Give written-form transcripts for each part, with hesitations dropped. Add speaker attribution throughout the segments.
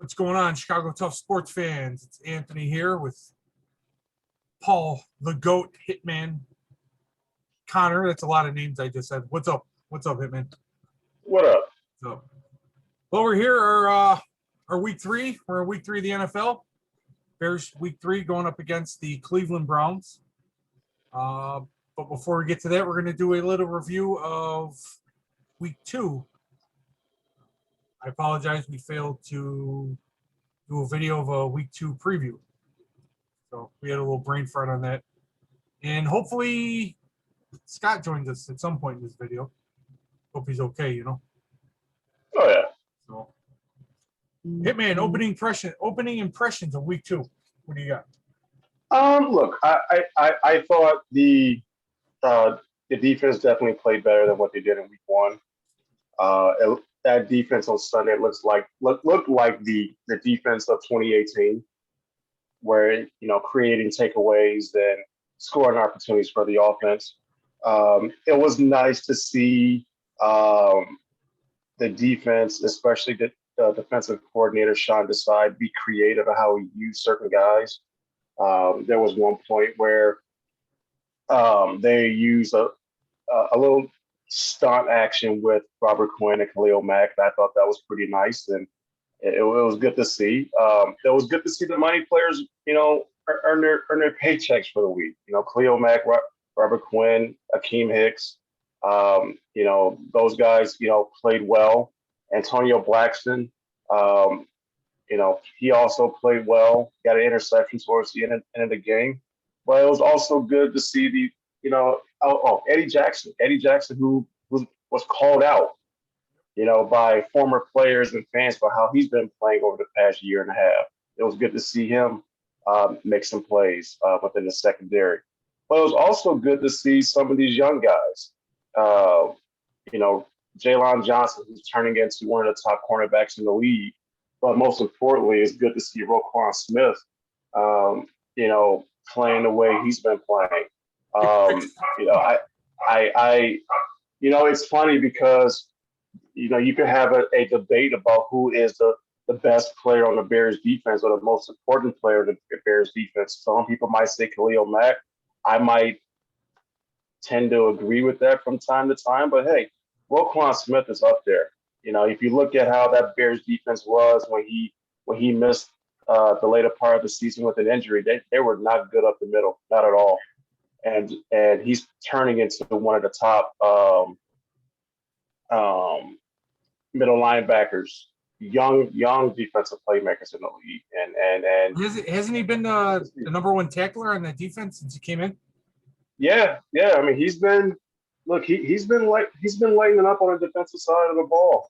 Speaker 1: What's going on, Chicago Tough sports fans? It's Anthony here with Paul, the GOAT, Hitman, Connor. That's a lot of names I just said. What's up? What's up, Hitman?
Speaker 2: What up?
Speaker 1: So, well, we're here. Our week three. We're in week three of the NFL. Bears week three going up against the Cleveland Browns. But before we get to that, we're going to do a little review of week two. I apologize. We failed to do a video of a week two preview. So we had a little brain fart on that. And hopefully Scott joins us at some point in this video. Hope he's okay, you know.
Speaker 2: Oh yeah.
Speaker 1: So Hitman, opening impressions of week two. What do you got?
Speaker 2: Look, I thought the defense definitely played better than what they did in week one. That defense on Sunday looked like the defense of 2018, where creating takeaways and scoring opportunities for the offense. It was nice to see the defense, especially the defensive coordinator Sean Desai, be creative of how he used certain guys. There was one point where they used a little stunt action with Robert Quinn and Khalil Mack. I thought that was pretty nice, and it was good to see. It was good to see the money players, earn their paychecks for the week. Khalil Mack, Robert Quinn, Akeem Hicks. Those guys, played well. Antonio Blackson, he also played well. Got an interception towards the end of the game. But it was also good to see Eddie Jackson. Eddie Jackson, who was called out, by former players and fans for how he's been playing over the past year and a half. It was good to see him make some plays within the secondary. But it was also good to see some of these young guys. Jalen Johnson, who's turning into one of the top cornerbacks in the league. But most importantly, it's good to see Roquan Smith, playing the way he's been playing. It's funny because, you could have a debate about who is the best player on the Bears defense or the most important player of the Bears defense. Some people might say Khalil Mack. I might tend to agree with that from time to time, but hey, Roquan Smith is up there. If you look at how that Bears defense was when he missed the later part of the season with an injury, they were not good up the middle, not at all. And he's turning into one of the top middle linebackers, young defensive playmakers in the league. And
Speaker 1: hasn't he been the number one tackler on that defense since he came in?
Speaker 2: Yeah. I mean, he's been lightening up on the defensive side of the ball.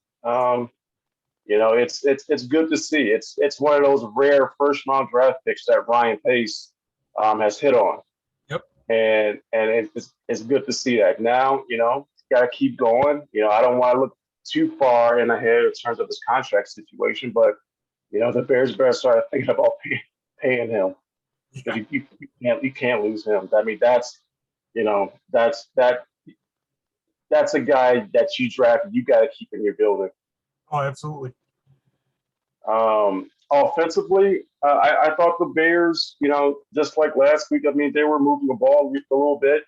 Speaker 2: It's good to see. It's one of those rare first round draft picks that Ryan Pace has hit on.
Speaker 1: Yep. And
Speaker 2: it's good to see that. Now, got to keep going. I don't want to look too far in ahead in terms of his contract situation, but the Bears better start thinking about paying him. Yeah. You can't lose him. I mean, that's a guy that you drafted. You got to keep in your building.
Speaker 1: Oh, absolutely.
Speaker 2: Offensively, I thought the Bears, just like last week, I mean, they were moving the ball a little bit.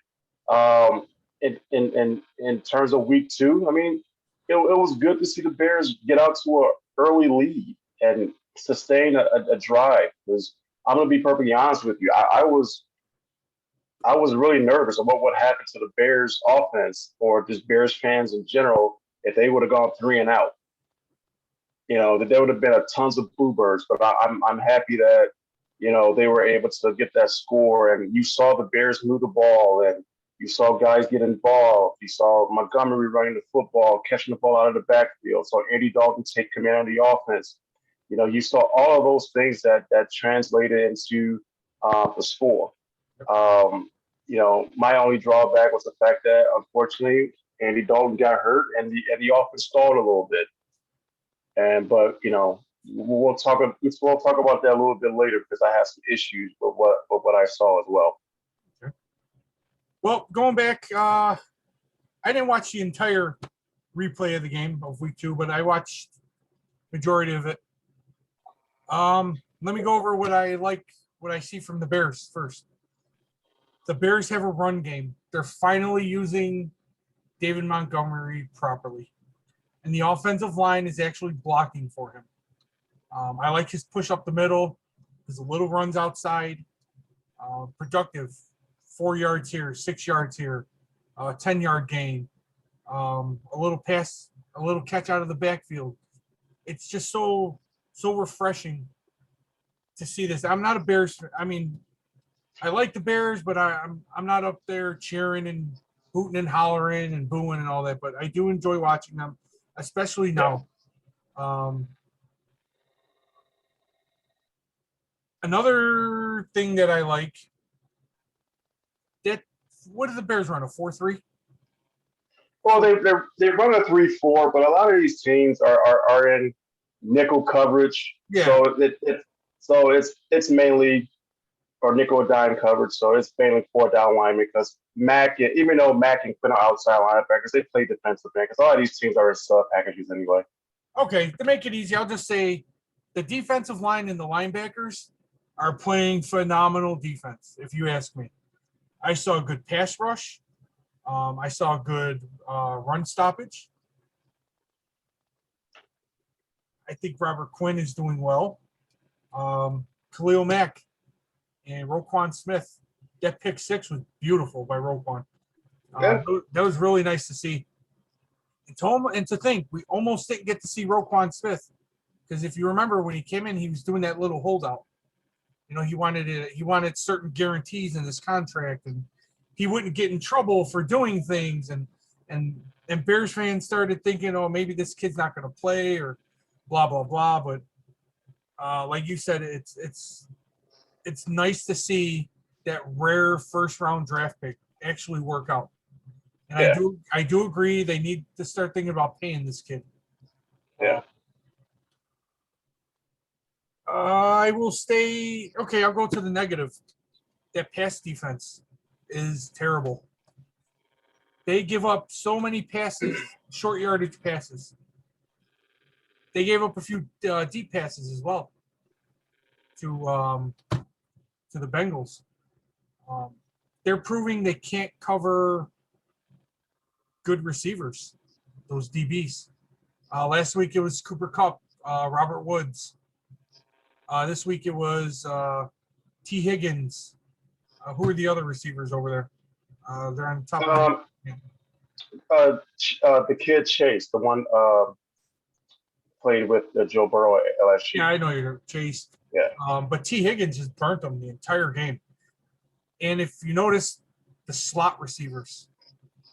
Speaker 2: In terms of week two, I mean, it was good to see the Bears get out to an early lead and sustain a drive. Because I'm going to be perfectly honest with you, I was really nervous about what happened to the Bears offense or just Bears fans in general if they would have gone 3 and out. That there would have been tons of boo birds, but I'm happy that, they were able to get that score, and you saw the Bears move the ball, and you saw guys get involved. You saw Montgomery running the football, catching the ball out of the backfield. So Andy Dalton take command of the offense. You saw all of those things that translated into the score. My only drawback was the fact that, unfortunately, Andy Dalton got hurt and the offense stalled a little bit. But we'll talk about that a little bit later because I have some issues with what I saw as well.
Speaker 1: Okay. Well, going back, I didn't watch the entire replay of the game of week two, but I watched majority of it. Let me go over what I see from the Bears first. The Bears have a run game. They're finally using David Montgomery properly. And the offensive line is actually blocking for him. I like his push up the middle, his little runs outside, productive, 4 yards here, 6 yards here, 10-yard gain, a little pass, a little catch out of the backfield. It's just so refreshing to see this. I'm not a Bears. I mean, I like the Bears, but I'm not up there cheering and hooting and hollering and booing and all that. But I do enjoy watching them, especially now. Another thing that I like, that what do the Bears run, a 4-3?
Speaker 2: Well, they run a 3-4, but a lot of these teams are in nickel coverage.
Speaker 1: Yeah.
Speaker 2: So it's mainly or nickel or dime coverage. So it's mainly 4 down linemen because even though Mack and Quinn are outside linebackers, they play defensive end because a lot of these teams are in sub packages anyway.
Speaker 1: Okay, to make it easy, I'll just say the defensive line and the linebackers are playing phenomenal defense, if you ask me. I saw a good pass rush. I saw a good run stoppage. I think Robert Quinn is doing well. Khalil Mack and Roquan Smith. That pick 6 was beautiful by Roquan. That was really nice to see. And to think, we almost didn't get to see Roquan Smith because if you remember when he came in, he was doing that little holdout. You know, he wanted certain guarantees in his contract, and he wouldn't get in trouble for doing things. And Bears fans started thinking, oh, maybe this kid's not going to play or blah blah blah. But like you said, it's nice to see that rare first round draft pick actually work out. And I do agree they need to start thinking about paying this kid.
Speaker 2: Yeah.
Speaker 1: I will stay. Okay, I'll go to the negative. That pass defense is terrible. They give up so many passes, short yardage passes. They gave up a few deep passes as well to the Bengals. They're proving they can't cover good receivers, those DBs. Last week it was Cooper Kupp, Robert Woods. This week it was T. Higgins. Who are the other receivers over there? They're on top of
Speaker 2: the kid Chase, the one played with Joe Burrow at LSU.
Speaker 1: Yeah, I know you're Chase.
Speaker 2: Yeah.
Speaker 1: But T. Higgins just burnt them the entire game. And if you notice, the slot receivers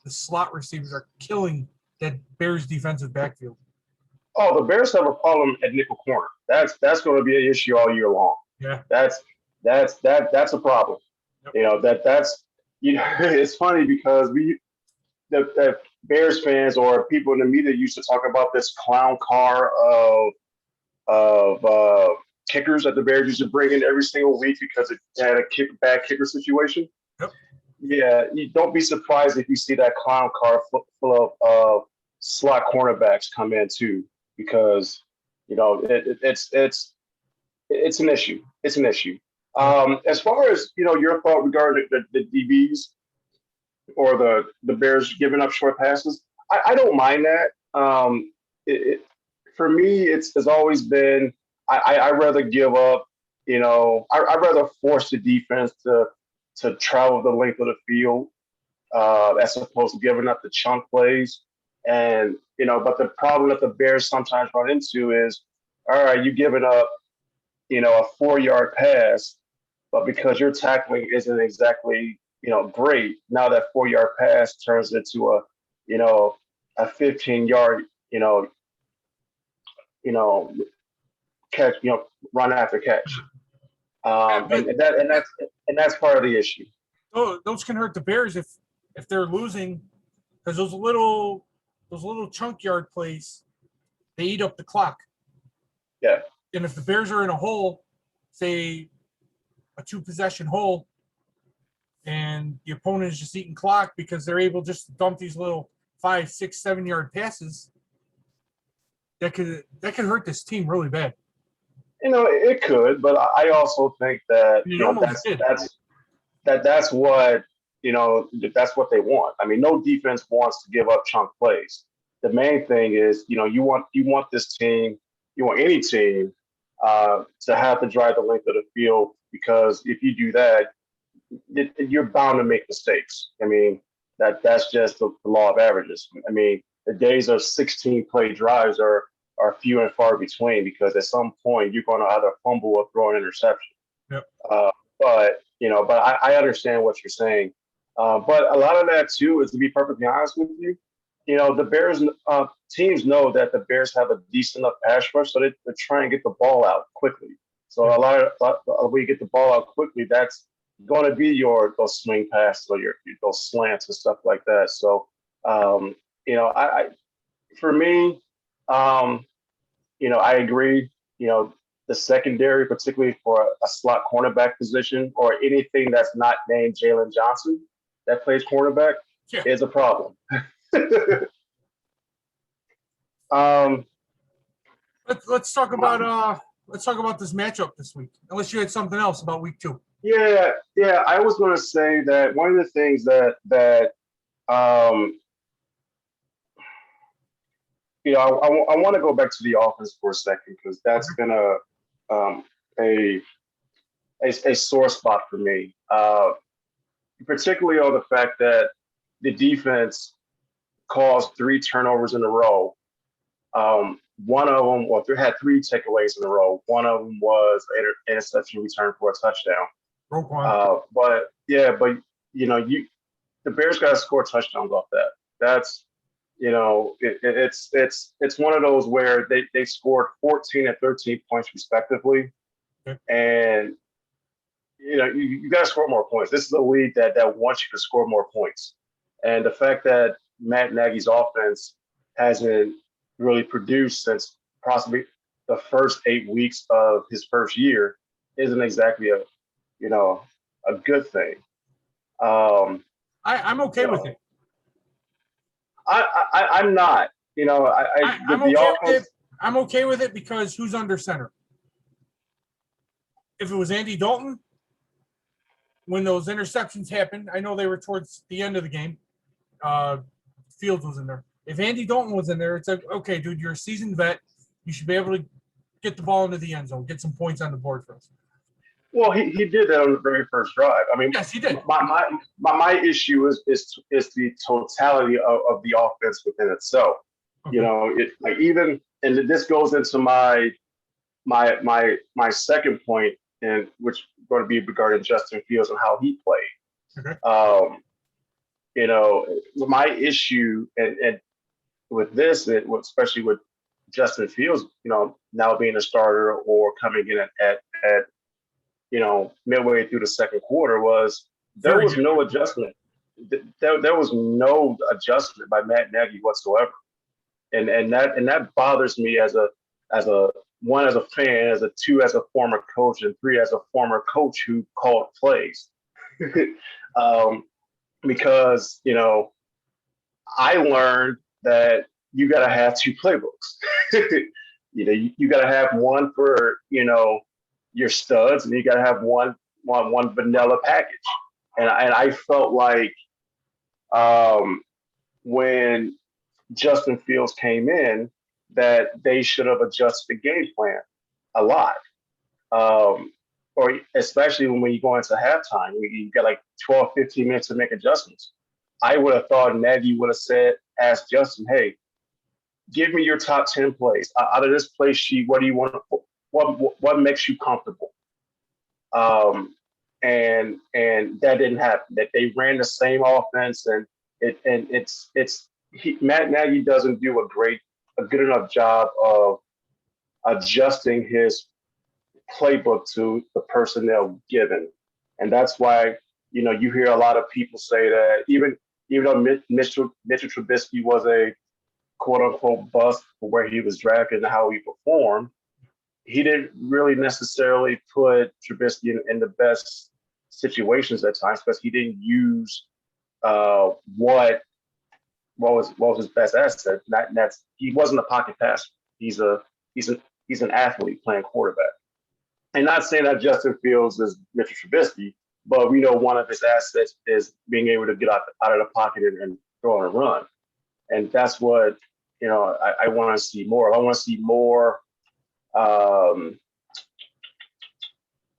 Speaker 1: are killing that Bears defensive backfield.
Speaker 2: Oh, the Bears have a problem at nickel corner. That's going to be an issue all year long.
Speaker 1: Yeah.
Speaker 2: That's a problem. Yep. You know, that's it's funny because the Bears fans or people in the media used to talk about this clown car of kickers that the Bears used to bring in every single week because it had a bad kicker situation.
Speaker 1: Yep.
Speaker 2: Yeah, you don't be surprised if you see that clown car full of slot cornerbacks come in too, because you know it's an issue. It's an issue. As far as your thought regarding the DBs or the Bears giving up short passes, I don't mind that. For me, it's always been I rather give up. I rather force the defense to travel the length of the field as opposed to giving up the chunk plays. And but the problem that the Bears sometimes run into is, all right, you giving up, a 4-yard pass, but because your tackling isn't exactly, great, now that 4-yard pass turns into a 15-yard, catch, run after catch. And that's part of the issue.
Speaker 1: Those can hurt the Bears if they're losing, because those little chunk yard plays, they eat up the clock.
Speaker 2: Yeah.
Speaker 1: And if the Bears are in a hole, say a 2-possession hole, and the opponent is just eating clock because they're able just to dump these little 5, 6, 7-yard passes, that could hurt this team really bad.
Speaker 2: It could, but I also think that
Speaker 1: It almost did.
Speaker 2: that's what that's what they want. I mean, no defense wants to give up chunk plays. The main thing is, you want this team, you want any team to have to drive the length of the field, because if you do that, you're bound to make mistakes. I mean, that's just the law of averages. I mean, the days of 16 play drives are few and far between, because at some point you're going to either fumble or throw an interception.
Speaker 1: Yep.
Speaker 2: But I understand what you're saying. But a lot of that too is, to be perfectly honest with you, the Bears teams know that the Bears have a decent enough pass rush, so they try and get the ball out quickly. So a lot when you get the ball out quickly, that's going to be those swing passes or those slants and stuff like that. So I for me, I agree. The secondary, particularly for a slot cornerback position or anything that's not named Jalen Johnson that plays cornerback, is a problem.
Speaker 1: Let's talk about this matchup this week. Unless you had something else about week 2.
Speaker 2: Yeah. I was going to say that one of the things that I want to go back to the offense for a second, because that's been a sore spot for me, particularly on the fact that the defense caused 3 turnovers in a row. One of them, they had 3 takeaways in a row. One of them was an interception return for a touchdown. But the Bears got to score touchdowns off that. That's it's one of those where they scored 14 and 13 points respectively, and you got to score more points. This is a league that wants you to score more points, and the fact that Matt Nagy's offense hasn't really produced since possibly the first 8 weeks of his first year isn't exactly a good thing.
Speaker 1: I'm okay with it.
Speaker 2: I'm not.
Speaker 1: I'm okay with it because who's under center? If it was Andy Dalton, when those interceptions happened, I know they were towards the end of the game. Fields was in there. If Andy Dalton was in there, it's like, okay, dude, you're a seasoned vet. You should be able to get the ball into the end zone, get some points on the board for us.
Speaker 2: Well, he did that on the very first drive. I mean,
Speaker 1: yes, he did.
Speaker 2: My issue is the totality of the offense within itself. Okay. And this goes into my second point, and which is going to be regarding Justin Fields and how he played. Okay. My issue and with this, especially with Justin Fields, now being a starter or coming in at midway through the second quarter, was there was no adjustment. There was no adjustment by Matt Nagy whatsoever, and that bothers me as a one, as a fan, as a two, as a former coach, and three, as a former coach who called plays. Because I learned that you got to have 2 playbooks. You got to have one for your studs, and you got to have one vanilla package. And I felt like when Justin Fields came in, that they should have adjusted the game plan a lot. Or especially when you go into halftime, you got like 12, 15 minutes to make adjustments. I would have thought Nagy would have asked Justin, hey, give me your top 10 plays. Out of this play sheet, what do you want? What makes you comfortable? And that didn't happen. That they ran the same offense, and Matt Nagy doesn't do a good enough job of adjusting his playbook to the personnel given, and that's why you hear a lot of people say that even though Mitchell Trubisky was a quote unquote bust for where he was drafted and how he performed, he didn't really necessarily put Trubisky in the best situations at times, because he didn't use what was his best asset. He wasn't a pocket passer. He's an athlete playing quarterback. And not saying that Justin Fields is Mitchell Trubisky, but we know one of his assets is being able to get out of the pocket and throw and run. And that's what, I want to see more. I want to see um,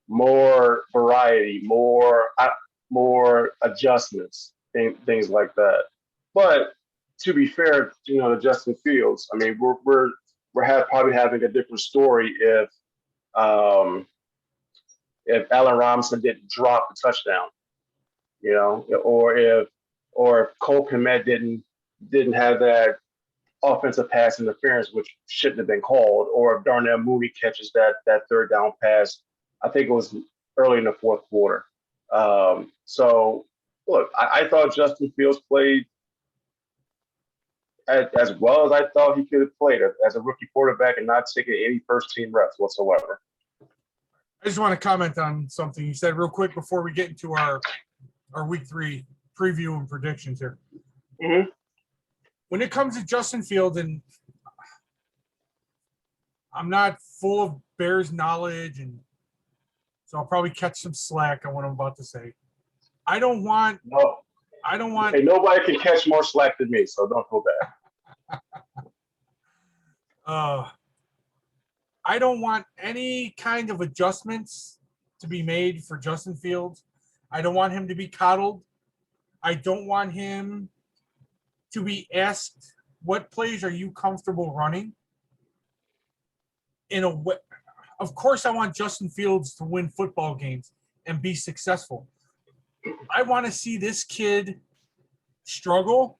Speaker 2: more variety, more adjustments, things like that. But to be fair, to Justin Fields, I mean, we're probably having a different story um, if Allen Robinson didn't drop the touchdown, or if Cole Kmet didn't have that offensive pass interference, which shouldn't have been called, or if Darnell Mooney catches that third down pass. I think it was early in the fourth quarter. So, look, I thought Justin Fields played as well as I thought he could have played as a rookie quarterback and not taking any first team reps whatsoever.
Speaker 1: I just want to comment on something you said real quick before we get into our week 3 preview and predictions here.
Speaker 2: Mm-hmm.
Speaker 1: When it comes to Justin Fields, and I'm not full of Bears knowledge, and so I'll probably catch some slack on what I'm about to say. I don't want. Hey, nobody can catch more slack than me, so don't feel bad. I don't want any kind of adjustments to be made for Justin Fields. I don't want him to be coddled. I don't want him to be asked, what plays are you comfortable running? In a way, of course, I want Justin Fields to win football games and be successful. I want to see this kid struggle.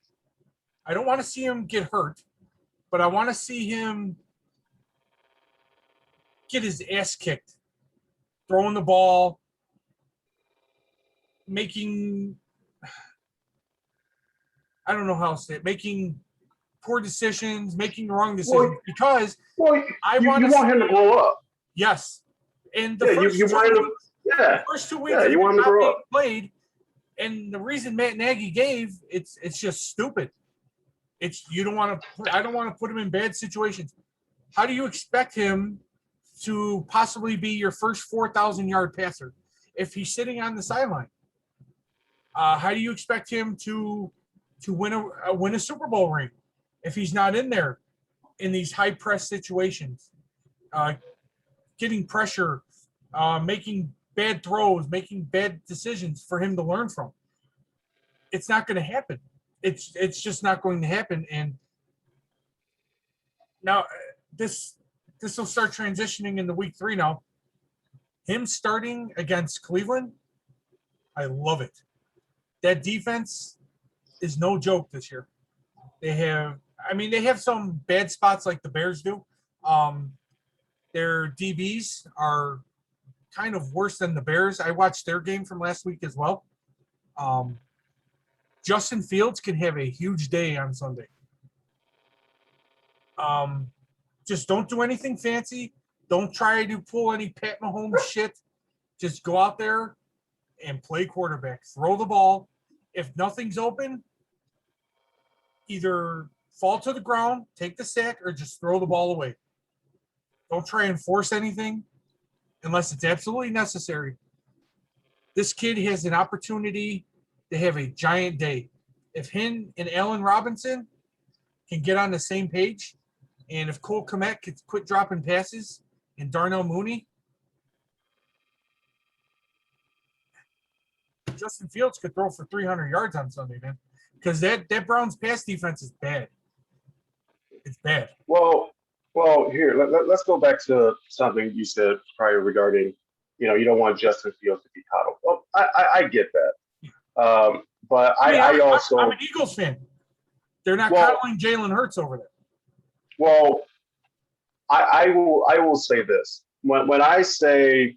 Speaker 1: I don't want to see him get hurt, but I want to see him get his ass kicked, throwing the ball, making, I don't know how to say it, making poor decisions, making the wrong decisions, because
Speaker 2: I want him to grow up.
Speaker 1: Yes. And
Speaker 2: the
Speaker 1: first 2 weeks
Speaker 2: you want him to grow up.
Speaker 1: Played, and the reason Matt Nagy gave, it's just stupid. I don't want to put him in bad situations. How do you expect him to possibly be your first 4,000-yard passer if he's sitting on the sideline? How do you expect him to win a Super Bowl ring if he's not in there in these high press situations, getting pressure, making bad throws, making bad decisions for him to learn from? It's not going to happen. It's just not going to happen. And now this will start transitioning into week 3 now. Him starting against Cleveland, I love it. That defense is no joke this year. They have some bad spots like the Bears do. Their DBs are kind of worse than the Bears. I watched their game from last week as well. Justin Fields can have a huge day on Sunday. Just don't do anything fancy. Don't try to pull any Pat Mahomes shit. Just go out there and play quarterback. Throw the ball. If nothing's open, either fall to the ground, take the sack, or just throw the ball away. Don't try and force anything unless it's absolutely necessary. This kid has an opportunity to have a giant day. If him and Allen Robinson can get on the same page, and if Cole Kmet could quit dropping passes and Darnell Mooney, Justin Fields could throw for 300 yards on Sunday, man. Because that Browns pass defense is bad. It's bad.
Speaker 2: Well, here, let's go back to something you said prior regarding, you don't want Justin Fields to be coddled. Well, I get that. But I also...
Speaker 1: I'm an Eagles fan. They're not coddling Jalen Hurts over there.
Speaker 2: Well, I will say this. When I say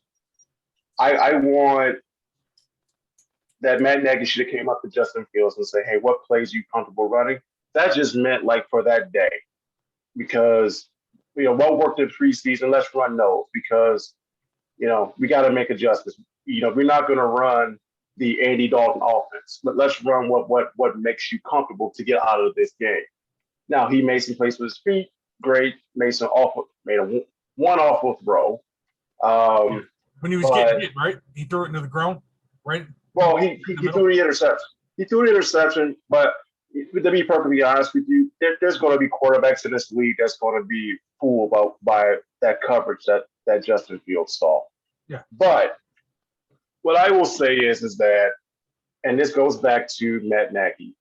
Speaker 2: I want that Matt Nagy should have came up to Justin Fields and say, hey, what plays are you comfortable running? That just meant like for that day. Because, what worked in preseason, let's run those. Because, we got to make adjustments. We're not going to run the Andy Dalton offense, but let's run what makes you comfortable to get out of this game. Now, he made some plays with his feet. Great. Made a one awful throw.
Speaker 1: When he was
Speaker 2: but
Speaker 1: getting hit, right? He threw it into the ground, right?
Speaker 2: well,
Speaker 1: In the
Speaker 2: he
Speaker 1: middle.
Speaker 2: threw the interception. He threw the interception, but to be perfectly honest with you, there's going to be quarterbacks in this league that's going to be fooled by that coverage that Justin Fields saw.
Speaker 1: Yeah.
Speaker 2: But what I will say is that, and this goes back to Matt Nagy.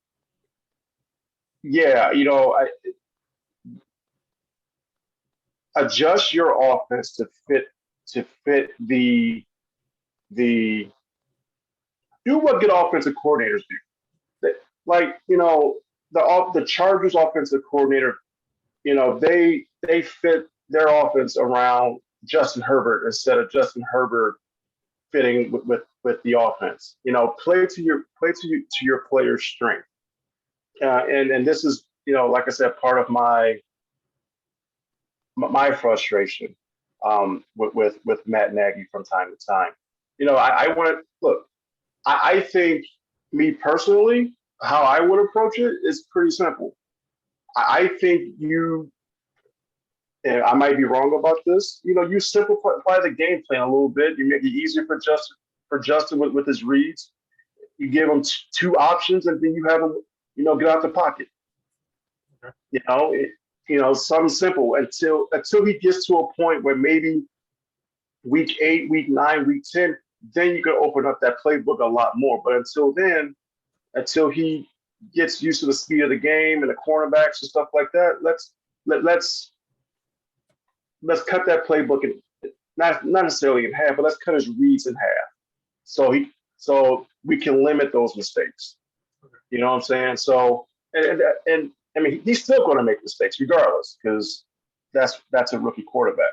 Speaker 2: Yeah, adjust your offense to fit the do what good offensive coordinators do. Like the Chargers offensive coordinator, they fit their offense around Justin Herbert instead of Justin Herbert fitting with the offense. Play to your player's strength. And this is, like I said, part of my frustration with Matt Nagy from time to time. I want to look. I think, me personally, how I would approach it is pretty simple. I think and I might be wrong about this. You simplify the game plan a little bit. You make it easier for Justin with his reads. You give him two options, and then you have him, get out the pocket. Okay. Something simple until he gets to a point where maybe week 8, week 9, week 10, then you can open up that playbook a lot more. But until then, until he gets used to the speed of the game and the cornerbacks and stuff like that, let's cut that playbook not necessarily in half, but let's cut his reads in half, so we can limit those mistakes. You know what I'm saying? So and I mean, he's still going to make mistakes regardless, because that's a rookie quarterback.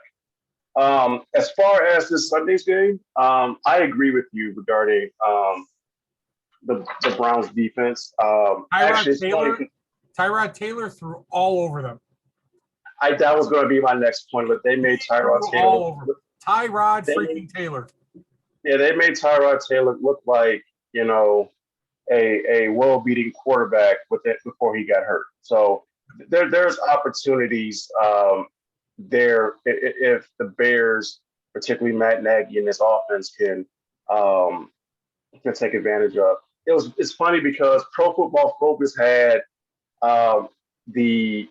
Speaker 2: As far as this Sunday's game, I agree with you regarding the Browns defense.
Speaker 1: Tyrod Taylor threw all over them.
Speaker 2: That was going to be my next point, but they made Tyrod Taylor
Speaker 1: all over them. Taylor.
Speaker 2: Yeah, they made Tyrod Taylor look like, a world-beating quarterback with it before he got hurt. So there's opportunities there if the Bears, particularly Matt Nagy and this offense, can take advantage of. It's funny because Pro Football Focus had the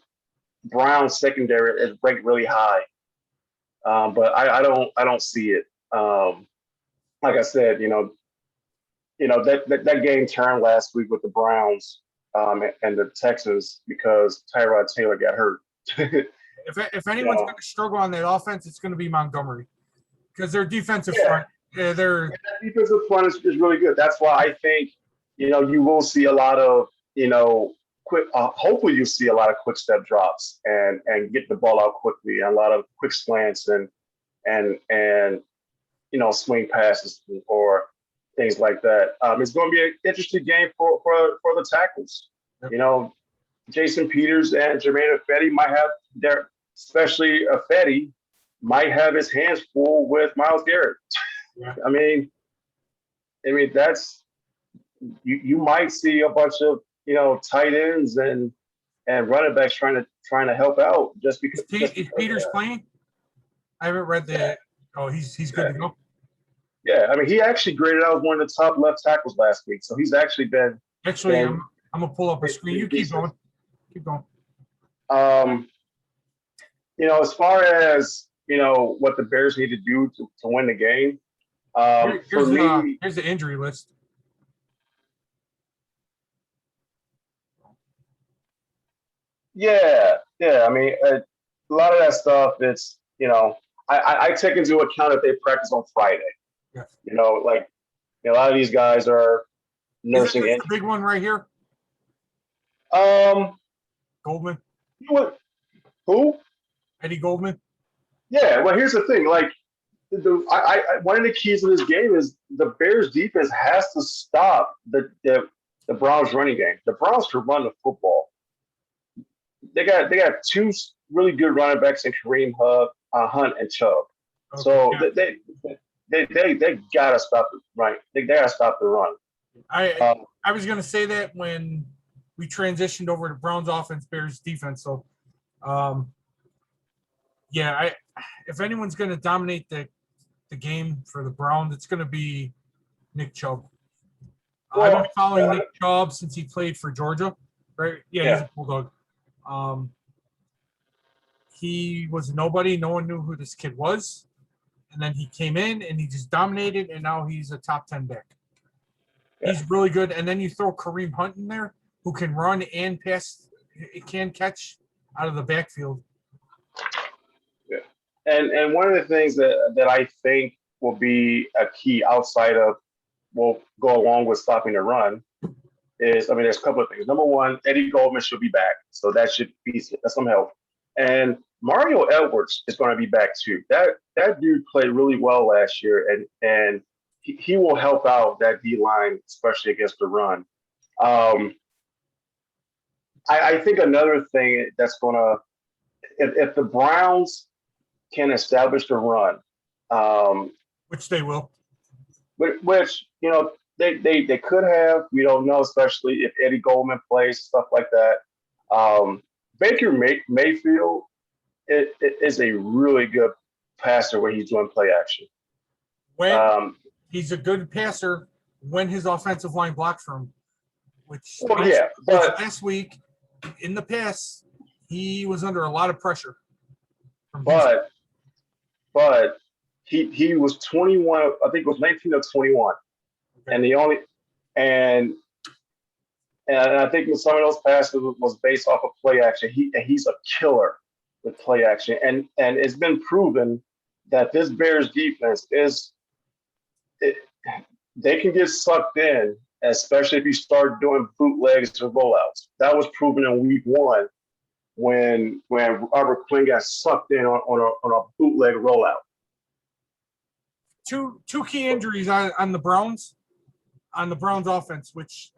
Speaker 2: Browns secondary is ranked really high, but I don't see it. Like I said, that game turned last week with the Browns and the Texans because Tyrod Taylor got hurt.
Speaker 1: If anyone's going to struggle on that offense, it's going to be Montgomery, because their defensive front. Yeah, that
Speaker 2: defensive front is really good. That's why I think you will see a lot of quick. Hopefully, you see a lot of quick step drops and get the ball out quickly, and a lot of quick slants and swing passes or things like that. It's going to be an interesting game for the tackles. Yep. Jason Peters and Jermaine Ifedi might have especially Ifedi might have his hands full with Myles Garrett. Yeah. I mean that's you might see a bunch of tight ends and running backs trying to help out just because.
Speaker 1: Is Peters playing? I haven't read the. Yeah. Oh, he's good to go.
Speaker 2: Yeah, I mean, he actually graded out one of the top left tackles last week, so he's actually been.
Speaker 1: Actually, I'm gonna pull up a screen. You keep going. Keep going.
Speaker 2: As far as what the Bears need to do to win the game.
Speaker 1: Here's the injury list.
Speaker 2: Yeah. I mean, a lot of that stuff. It's I take into account that they practice on Friday.
Speaker 1: Yeah.
Speaker 2: Like a lot of these guys are nursing
Speaker 1: in. The big one right here. Goldman.
Speaker 2: What? Who?
Speaker 1: Eddie Goldman.
Speaker 2: Yeah. Well, here's the thing. Like, one of the keys of this game is the Bears defense has to stop the Browns running game. The Browns can run the football. They got two really good running backs in Kareem Hunt and Chubb. Okay, so they gotta stop the run. They gotta stop the run.
Speaker 1: I was gonna say that when we transitioned over to Browns offense, Bears defense. So, if anyone's gonna dominate the the game for the Browns, it's going to be Nick Chubb.
Speaker 2: Well,
Speaker 1: I've been following Nick Chubb since he played for Georgia, right? Yeah, he's a Bulldog. He was nobody. No one knew who this kid was. And then he came in and he just dominated, and now he's a top 10 back. Yeah. He's really good. And then you throw Kareem Hunt in there, who can run and pass, it can catch out of the backfield.
Speaker 2: Yeah. And one of the things that I think will be a key outside of, will go along with stopping the run is, I mean, there's a couple of things. Number one, Eddie Goldman should be back. So that's some help. And Mario Edwards is going to be back too. That dude played really well last year, and he will help out that D line, especially against the run. I think another thing that's going to, if the Browns can establish the run,
Speaker 1: which they will,
Speaker 2: which they could have, we don't know, especially if Eddie Goldman plays, stuff like that. Baker Mayfield is a really good passer when he's doing play action.
Speaker 1: When he's a good passer when his offensive line blocks for him, which last week in the past he was under a lot of pressure.
Speaker 2: But he was 21. I think it was 19 of 21, okay. And I think some of those passes was based off of play action. He's a killer with play action, and it's been proven that this Bears defense they can get sucked in, especially if you start doing bootlegs or rollouts. That was proven in week 1 when Robert Quinn got sucked in on a bootleg rollout.
Speaker 1: Two key injuries on the Browns offense, which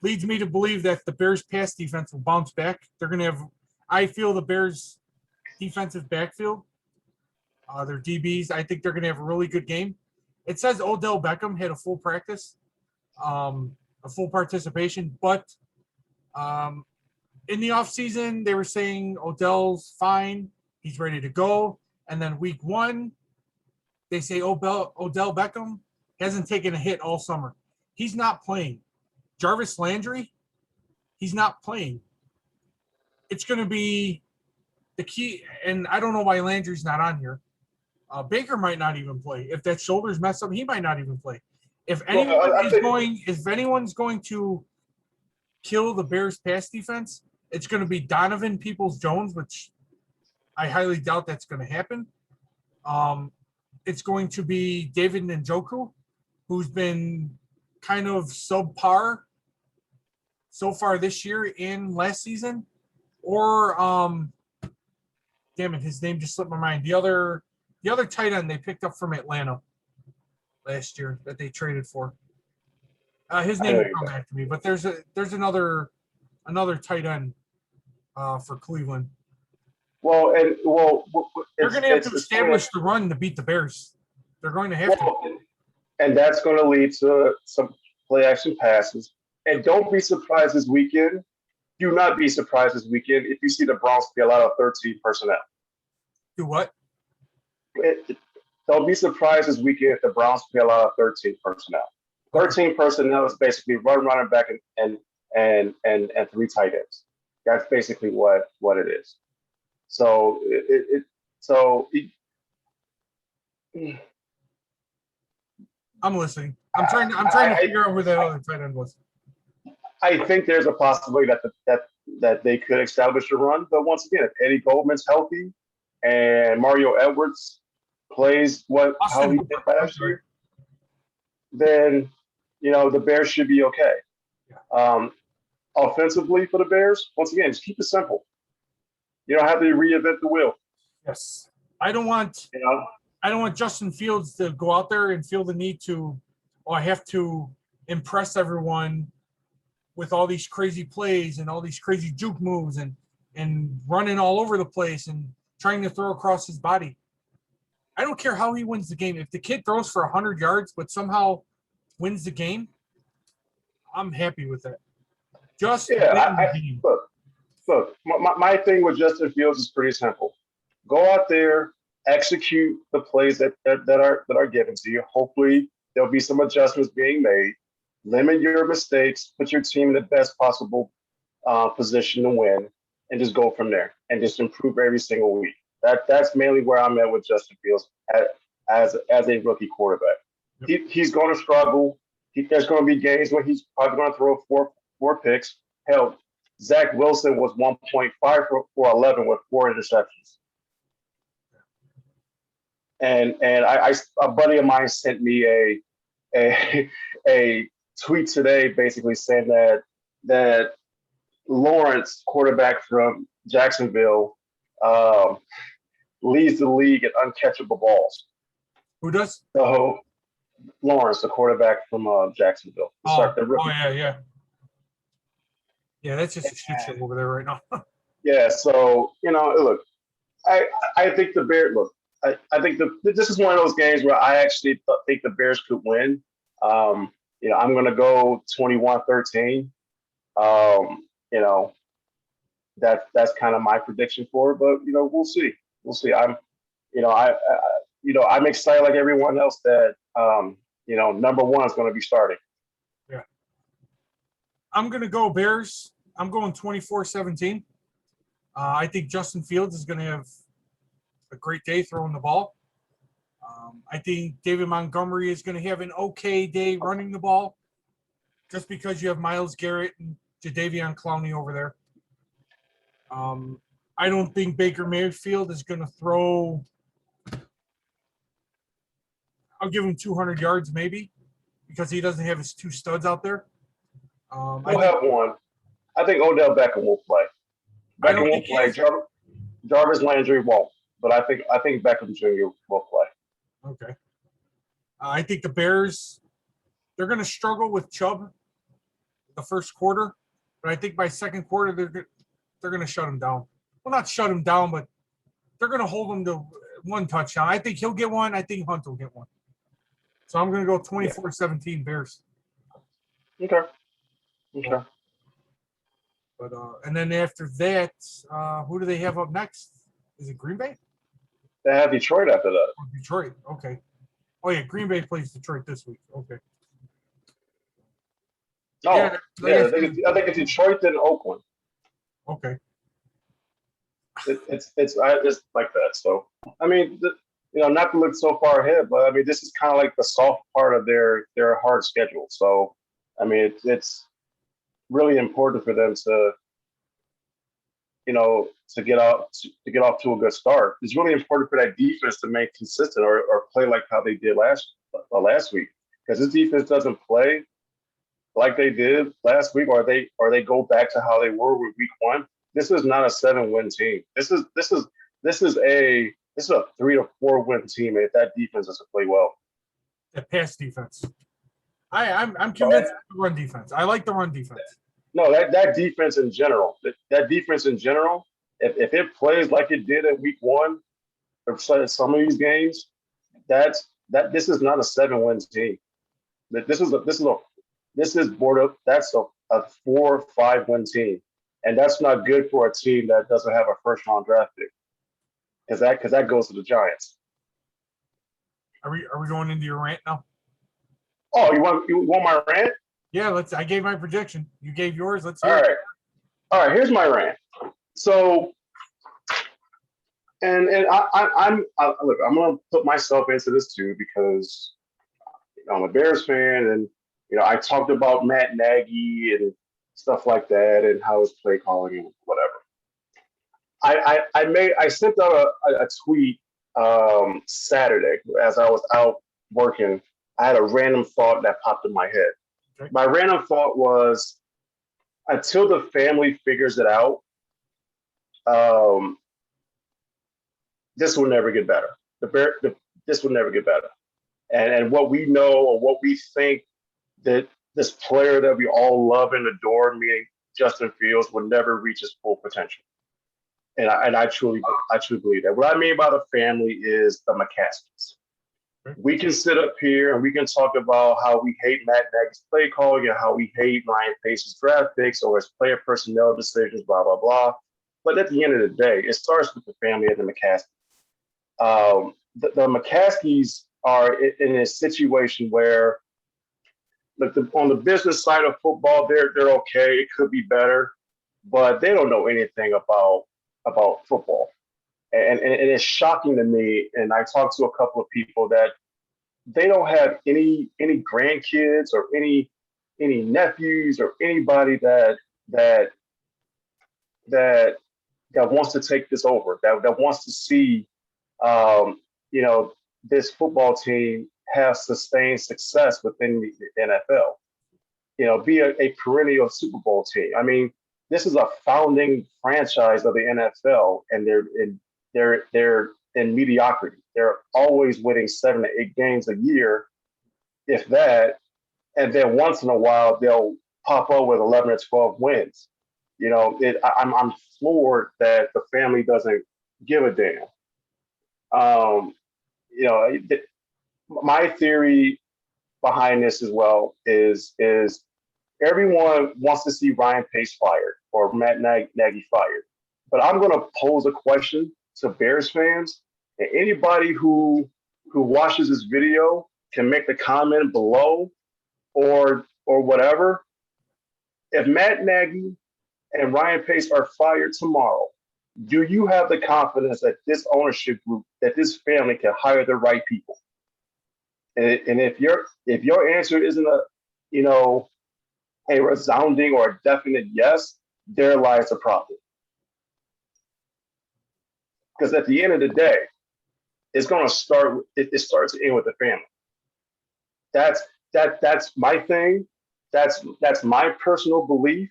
Speaker 1: leads me to believe that the Bears pass defense will bounce back. They're going to have, I feel, the Bears defensive backfield, their DBs, I think they're going to have a really good game. It says Odell Beckham had a full practice, a full participation, but in the offseason, they were saying Odell's fine, he's ready to go. And then week 1, they say Odell Beckham hasn't taken a hit all summer. He's not playing. Jarvis Landry, he's not playing. It's going to be the key, and I don't know why Landry's not on here. Baker might not even play. If that shoulder's messed up, he might not even play. If anyone's going to kill the Bears pass defense, it's going to be Donovan Peoples-Jones, which I highly doubt that's going to happen. It's going to be David Njoku, who's been kind of subpar so far this year and last season. Or damn it, his name just slipped my mind. The other tight end they picked up from Atlanta last year that they traded for. His name will come back to me, but there's another tight end for Cleveland.
Speaker 2: They're
Speaker 1: going to have to establish the run to beat the Bears. They're going to have to.
Speaker 2: And that's going to lead to some play action passes. And don't be surprised this weekend. Do not be surprised this weekend if you see the Browns play a lot of 13 personnel. Do what? Don't be surprised this weekend if the Browns play a lot of 13 personnel. 13 personnel is basically one running back and 3 tight ends. That's basically what it is. So
Speaker 1: I'm listening. I'm trying to figure out who that other tight end was.
Speaker 2: I think there's a possibility that they could establish a run, but once again, if Eddie Goldman's healthy and Mario Edwards plays how he did last year, then the Bears should be okay. Yeah. Offensively for the Bears, once again, just keep it simple. You don't have to reinvent the wheel.
Speaker 1: Yes, I don't want Justin Fields to go out there and feel the need to, I have to impress everyone with all these crazy plays and all these crazy juke moves and running all over the place and trying to throw across his body. I don't care how he wins the game. If the kid throws for 100 yards but somehow wins the game, I'm happy with that.
Speaker 2: Look, my thing with Justin Fields is pretty simple. Go out there execute the plays that are given to you. Hopefully, there'll be some adjustments being made. Limit your mistakes. Put your team in the best possible position to win, and just go from there. And just improve every single week. That's mainly where I'm at with Justin Fields as a rookie quarterback. He's going to struggle. There's going to be games where he's probably going to throw four picks. Hell, Zach Wilson was 1.5 for 11 with 4 interceptions. And a buddy of mine sent me a tweet today, basically saying that Lawrence, quarterback from Jacksonville, leads the league at uncatchable balls.
Speaker 1: Who does?
Speaker 2: So Lawrence, the quarterback from Jacksonville.
Speaker 1: Yeah. Yeah, that's just a shit show over there right now.
Speaker 2: Yeah, so look, I think the Bears. Look, I think this is one of those games where I actually think the Bears could win. I'm going to go 21-13. That's kind of my prediction for it, but we'll see. I'm excited like everyone else that number one is going to be starting.
Speaker 1: Yeah. I'm going to go Bears. I'm going 24-17. I think Justin Fields is going to have a great day throwing the ball. I think David Montgomery is going to have an okay day running the ball, just because you have Myles Garrett and Jadeveon Clowney over there. I don't think Baker Mayfield is going to throw. I'll give him 200 yards maybe, because he doesn't have his 2 studs out there.
Speaker 2: He'll have one. I think Odell Beckham will play. Beckham will play. Jarvis Landry won't, but I think Beckham Jr. will play.
Speaker 1: Okay. I think the Bears, they're going to struggle with Chubb the first quarter, but I think by second quarter they're going to shut him down. Well, not shut him down, but they're going to hold him to 1 touchdown. I think he'll get one. I think Hunt will get one. So I'm going to go 24-17 Bears.
Speaker 2: Okay.
Speaker 1: But and then after that, who do they have up next? Is it Green Bay?
Speaker 2: They have Detroit after that.
Speaker 1: Oh, Detroit. Okay. Oh yeah, Green Bay plays Detroit this week. Okay.
Speaker 2: I think it's Detroit then Oakland.
Speaker 1: Okay.
Speaker 2: It's like that. So I mean, not to look so far ahead, but I mean, this is kind of like the soft part of their hard schedule. So I mean, it's really important for them to get off to a good start. It's really important for that defense to make consistent or play like how they did last week. Because this defense doesn't play like they did last week, or they go back to how they were with week 1. This is not a 7-win team. This is a 3 to 4 win team if that defense doesn't play well.
Speaker 1: The pass defense. I'm convinced of the run defense. I like the run defense.
Speaker 2: No, that defense in general. That defense in general, if it plays like it did in week 1, or some of these games, this is not a 7-win team. That's a 4 or 5 win team, and that's not good for a team that doesn't have a first round draft pick, because that goes to the Giants.
Speaker 1: Are we going into your rant now?
Speaker 2: Oh, you want my rant?
Speaker 1: Yeah, I gave my prediction. You gave yours. Let's hear it.
Speaker 2: All right. Here's my rant. So, and I'm gonna put myself into this too, because I'm a Bears fan, and I talked about Matt Nagy and stuff like that, and how his play calling and whatever. I sent out a tweet Saturday as I was out working. I had a random thought that popped in my head. Okay. My random thought was, until the family figures it out, this will never get better. This will never get better. And what we know, or what we think, that this player that we all love and adore, meaning Justin Fields, will never reach his full potential. And I truly believe that. What I mean by the family is the McCaskies. We can sit up here and we can talk about how we hate Matt Nagy's play calling and how we hate Ryan Pace's draft picks or his player personnel decisions, blah, blah, blah. But at the end of the day, it starts with the family of the McCaskies. The McCaskies are in a situation where, like, on the business side of football, they're okay. It could be better, but they don't know anything about football, and it's shocking to me. And I talked to a couple of people that they don't have any grandkids or any nephews or anybody that that that wants to take this over, that wants to see, you know, this football team have sustained success within the NFL. You know, be a perennial Super Bowl team. I mean, this is a founding franchise of the NFL, and they're in mediocrity. They're always winning 7 to 8 games a year, if that, and then once in a while they'll pop up with 11 or 12 wins. You know, I'm floored that the family doesn't give a damn. You know, my theory behind this as well is everyone wants to see Ryan Pace fired or Matt Nagy fired, but I'm going to pose a question to Bears fans, and anybody who watches this video can make the comment below or whatever. If Matt Nagy and Ryan Pace are fired tomorrow, do you have the confidence that this ownership group, that this family can hire the right people? And if your answer isn't a resounding or a definite yes, there lies the problem. Because at the end of the day, it's going to start. It starts to end with the family. That's my thing. That's my personal belief.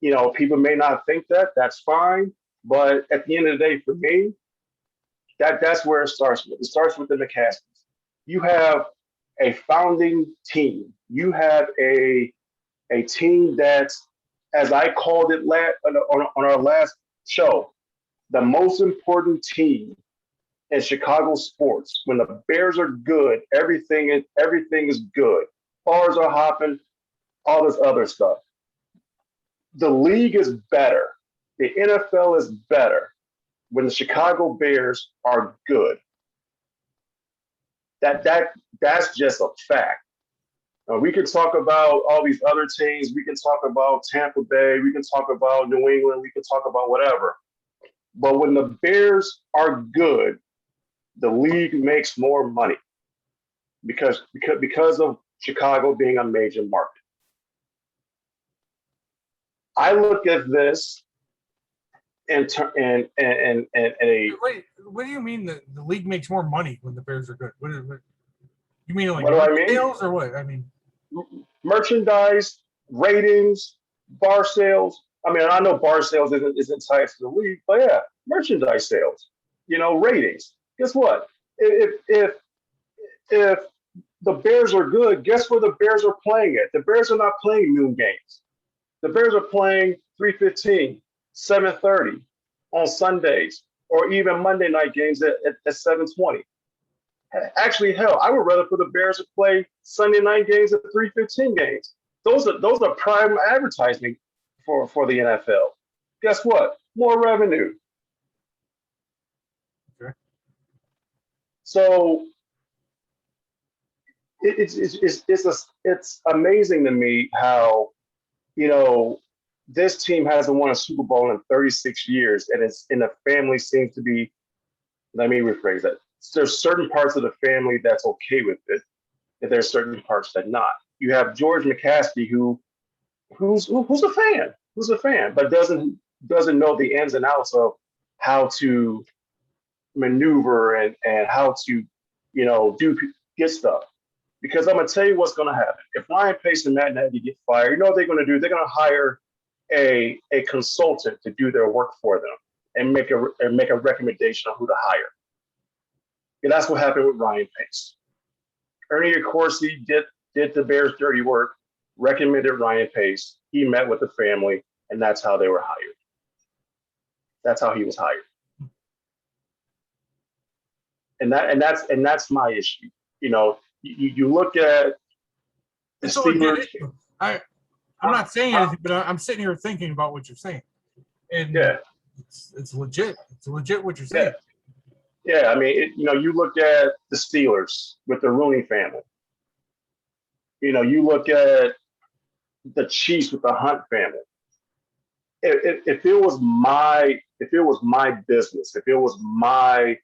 Speaker 2: You know, people may not think that. That's fine. But at the end of the day, for me, that's where it starts with. It starts with the McCaskies. You have a founding team. You have a team that's, as I called it on our last show, the most important team in Chicago sports. When the Bears are good, everything is good. Bars are hopping, all this other stuff. The league is better. The NFL is better when the Chicago Bears are good. That's just a fact. We can talk about all these other teams. We can talk about Tampa Bay. We can talk about New England. We can talk about whatever. But when the Bears are good, the league makes more money because of Chicago being a major market. I look at this and
Speaker 1: Wait, what do you mean the league makes more money when the Bears are good? What you mean, like
Speaker 2: what do I mean?
Speaker 1: sales or what? I mean,
Speaker 2: merchandise, ratings, bar sales. I mean, I know bar sales isn't tied to the league, but yeah, merchandise sales. You know, ratings. Guess what? If the Bears are good, guess where the Bears are playing at? The Bears are not playing noon games. The Bears are playing 3:15, 7:30 on Sundays, or even Monday night games at 7:20. Actually, hell, I would rather for the Bears to play Sunday night games at 3:15 games. Those are prime advertising for the NFL. Guess what? More revenue.
Speaker 1: okay.
Speaker 2: So it's amazing to me how, you know, this team hasn't won a Super Bowl in 36 years, and the family seems to be. Let me rephrase that. There's certain parts of the family that's okay with it, and there's certain parts that not. You have George McCaskey, who's a fan, but doesn't know the ins and outs of how to maneuver and how to, you know, get stuff. Because I'm gonna tell you what's gonna happen. If Ryan Pace and Matt Nagy get fired, you know what they're gonna do? They're gonna hire a consultant to do their work for them and make a recommendation on who to hire. And that's what happened with Ryan Pace. Ernie Accorsi did the Bears' dirty work, recommended Ryan Pace. He met with the family, and that's how they were hired. That's how he was hired. And that's my issue. You know, you look at the Steelers.
Speaker 1: I'm not saying anything, but I'm sitting here thinking about what you're saying, and
Speaker 2: yeah,
Speaker 1: it's legit. It's legit what you're saying.
Speaker 2: Yeah, I mean, you look at the Steelers with the Rooney family. You look at the Chiefs with the Hunt family. If it was my business, if it was my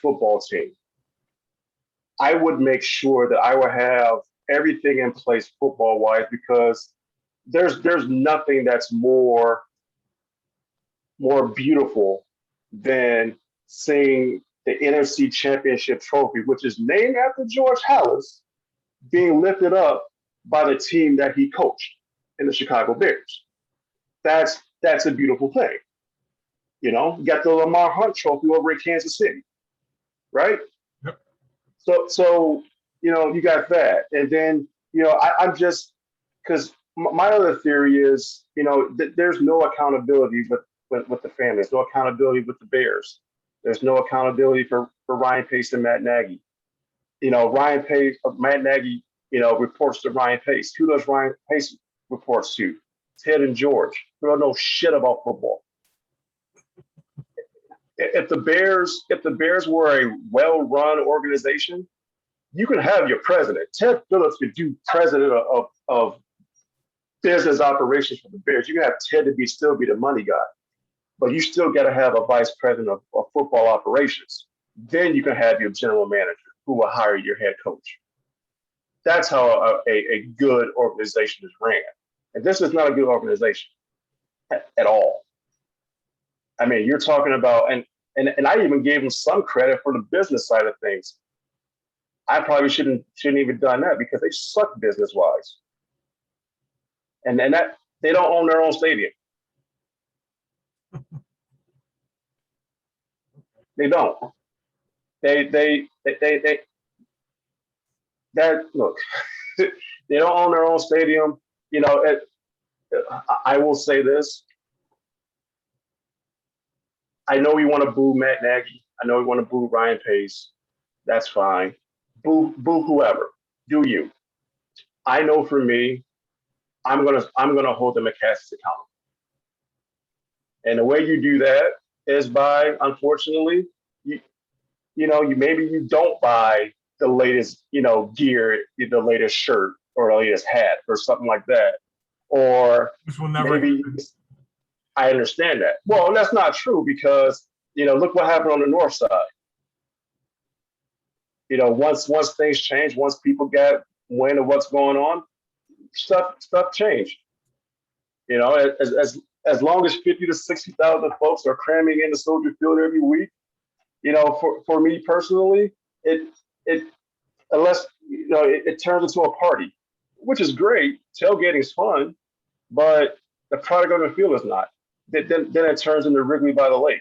Speaker 2: football team, I would make sure that I would have everything in place football wise, because there's nothing that's more beautiful than seeing the NFC Championship trophy, which is named after George Hallis, being lifted up by the team that he coached in the Chicago Bears. That's a beautiful thing. You got the Lamar Hunt trophy over in Kansas City, right?
Speaker 1: Yep.
Speaker 2: So you got that, and then I'm just, because my other theory is there's no accountability with the family. There's no accountability with the Bears. There's no accountability for Ryan Pace and Matt Nagy. Ryan Pace, Matt Nagy, reports to Ryan Pace. Who does Ryan Pace reports to? Ted and George, who don't know shit about football. If the Bears were a well-run organization, you could have your president. Ted Phillips could do president of business operations for the Bears. You can have Ted to still be the money guy, but you still got to have a vice president of football operations. Then you can have your general manager who will hire your head coach. That's how a good organization is ran. And this is not a good organization at all. I mean, you're talking about, and I even gave them some credit for the business side of things. I probably shouldn't even done that, because they suck business wise, and that they don't own their own stadium. They don't. They that look. They don't own their own stadium. I will say this. I know we want to boo Matt Nagy. I know we want to boo Ryan Pace. That's fine. Boo whoever. Do you? I know for me, I'm gonna hold them accountable. And the way you do that is by, unfortunately, you maybe you don't buy the latest gear, the latest shirt or the latest hat or something like that, or maybe. I understand that. Well, that's not true, because look what happened on the north side. Once things change, once people get wind of what's going on, stuff changed. As long as 50 to 60,000 folks are cramming into Soldier Field every week, for me personally, it unless it turns into a party, which is great. Tailgating's fun, but the product on the field is not. Then it turns into Wrigley by the Lake.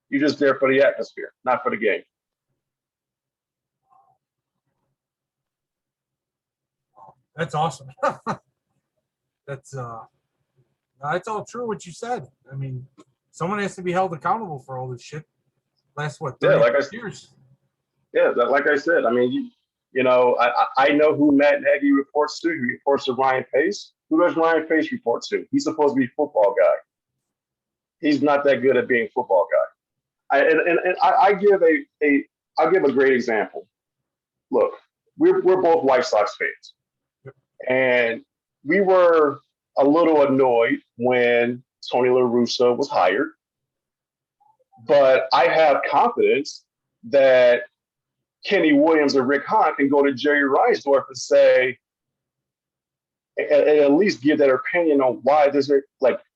Speaker 2: You're just there for the atmosphere, not for the game.
Speaker 1: That's awesome. That's all true what you said. I mean, someone has to be held accountable for all this shit. Last 30 years.
Speaker 2: Yeah, like I said, I mean, I know who Matt Nagy reports to. He reports to Ryan Pace. Who does Ryan Pace report to? He's supposed to be a football guy. He's not that good at being a football guy. I give a great example. Look, we're both White Sox fans, and we were a little annoyed when Tony La Russa was hired, but I have confidence that Kenny Williams or Rick Hahn can go to Jerry Reinsdorf and say, and at least give their opinion on why this is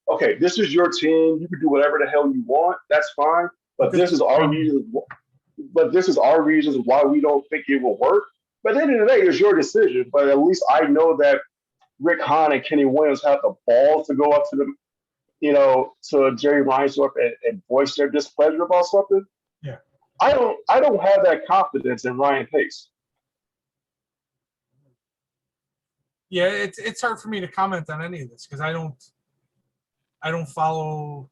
Speaker 2: okay, this is your team. You can do whatever the hell you want. That's fine. But this is our reasons. But this is our reasons why we don't think it will work. But at the end of the day, it's your decision. But at least I know that Rick Hahn and Kenny Williams have the balls to go up to the, to Jerry Reinsdorf and voice their displeasure about something.
Speaker 1: Yeah.
Speaker 2: I don't have that confidence in Ryan Pace.
Speaker 1: Yeah, it's hard for me to comment on any of this, because I don't follow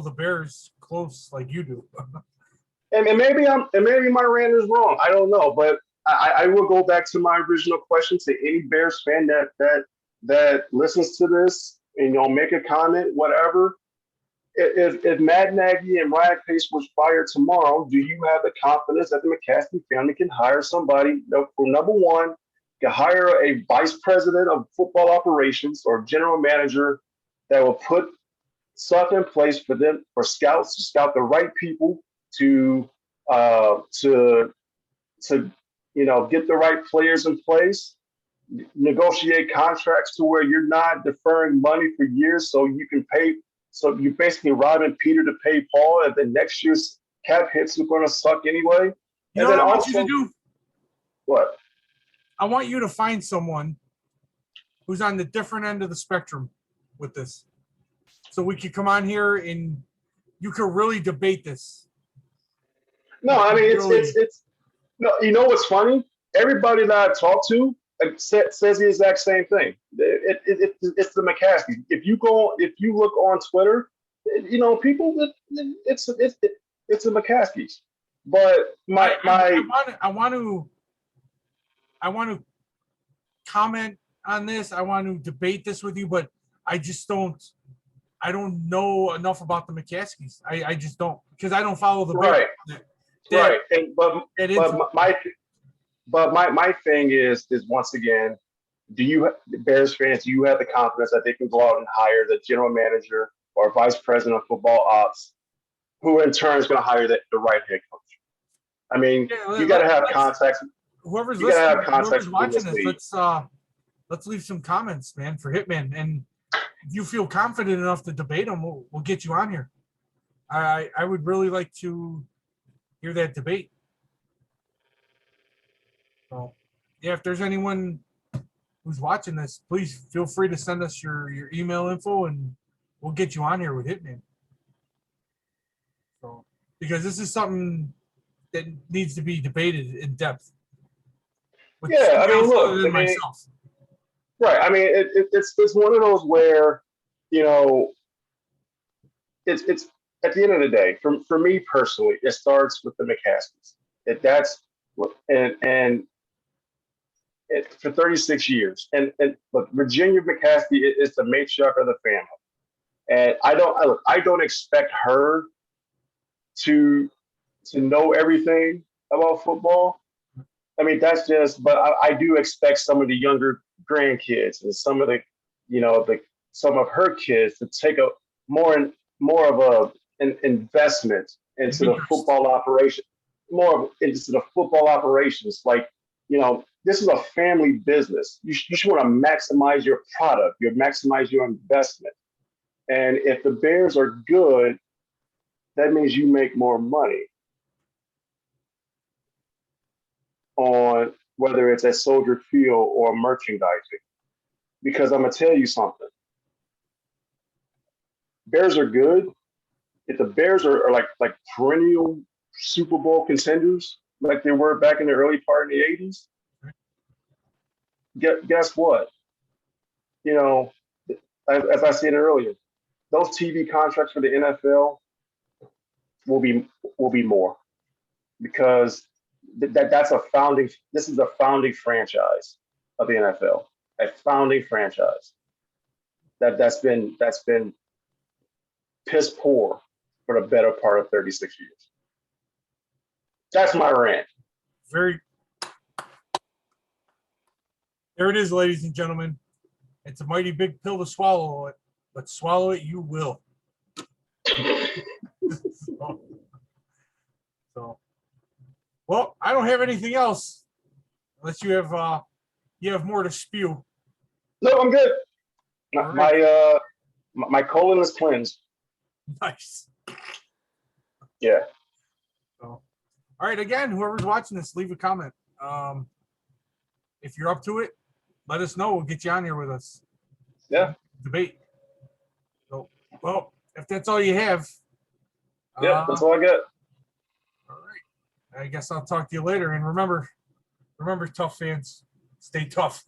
Speaker 1: the Bears close like you do.
Speaker 2: and maybe my rant is wrong. I don't know, but I will go back to my original question to any Bears fan that listens to this and make a comment, whatever. if Matt Nagy and Ryan Pace was fired tomorrow, do you have the confidence that the McCaskey family can hire somebody who, number one, can hire a vice president of football operations or general manager that will put stuff in place for them, for scouts to scout the right people to get the right players in place, negotiate contracts to where you're not deferring money for years so you can pay. So you basically robbing Peter to pay Paul, and then next year's cap hits are going to suck anyway.
Speaker 1: You know what I want you to do?
Speaker 2: What?
Speaker 1: I want you to find someone who's on the different end of the spectrum with this. So we could come on here and you could really debate this.
Speaker 2: No, I mean, it's no, you know what's funny? Everybody that I talk to says the exact same thing. It's the McCaskey. If you look on Twitter, people, it's the McCaskies. But
Speaker 1: I want to comment on this. I want to debate this with you, but I don't know enough about the McCaskies. I just don't, because I don't follow the
Speaker 2: right. Right. But my thing is once again, Bears fans, do you have the confidence that they can go out and hire the general manager or vice president of football ops, who in turn is going to hire the right head coach? I mean, you got to have contacts.
Speaker 1: Whoever's watching this, let's leave some comments, man, for Hitman. And if you feel confident enough to debate them, we'll get you on here. I would really like to hear that debate. So, yeah, if there's anyone who's watching this, please feel free to send us your email info, and we'll get you on here with Hitman. So, because this is something that needs to be debated in depth.
Speaker 2: Yeah, I mean, look, myself. Right. I mean, it's one of those where, it's at the end of the day, for me personally, it starts with the McCaskies. For 36 years, and look, Virginia McCaskey is the matriarch of the family, and I don't expect her to know everything about football. I mean, that's just, but I do expect some of the younger grandkids and some of some of her kids to take a more of an investment into the football operation, more into the football operations. Like, this is a family business. You should want to maximize your product, maximize your investment. And if the Bears are good, that means you make more money on whether it's at Soldier Field or merchandising. Because I'm going to tell you something. Bears are good. If the Bears are like perennial Super Bowl contenders, like they were back in the early part of the 80s, guess what? As I said earlier, those TV contracts for the NFL will be more, because this is a founding franchise of the NFL, a founding franchise that's been piss poor for the better part of 36 years. That's my rant.
Speaker 1: There it is, ladies and gentlemen. It's a mighty big pill to swallow it, but swallow it you will. So, well, I don't have anything else, unless you have more to spew.
Speaker 2: No, I'm good. My colon is cleansed.
Speaker 1: Nice.
Speaker 2: Yeah.
Speaker 1: So, all right. Again, whoever's watching this, leave a comment. If you're up to it, let us know. We'll get you on here with us.
Speaker 2: Yeah.
Speaker 1: Debate. So, well, if that's all you have.
Speaker 2: Yeah, that's all I got.
Speaker 1: All right. I guess I'll talk to you later. And remember, tough fans, stay tough.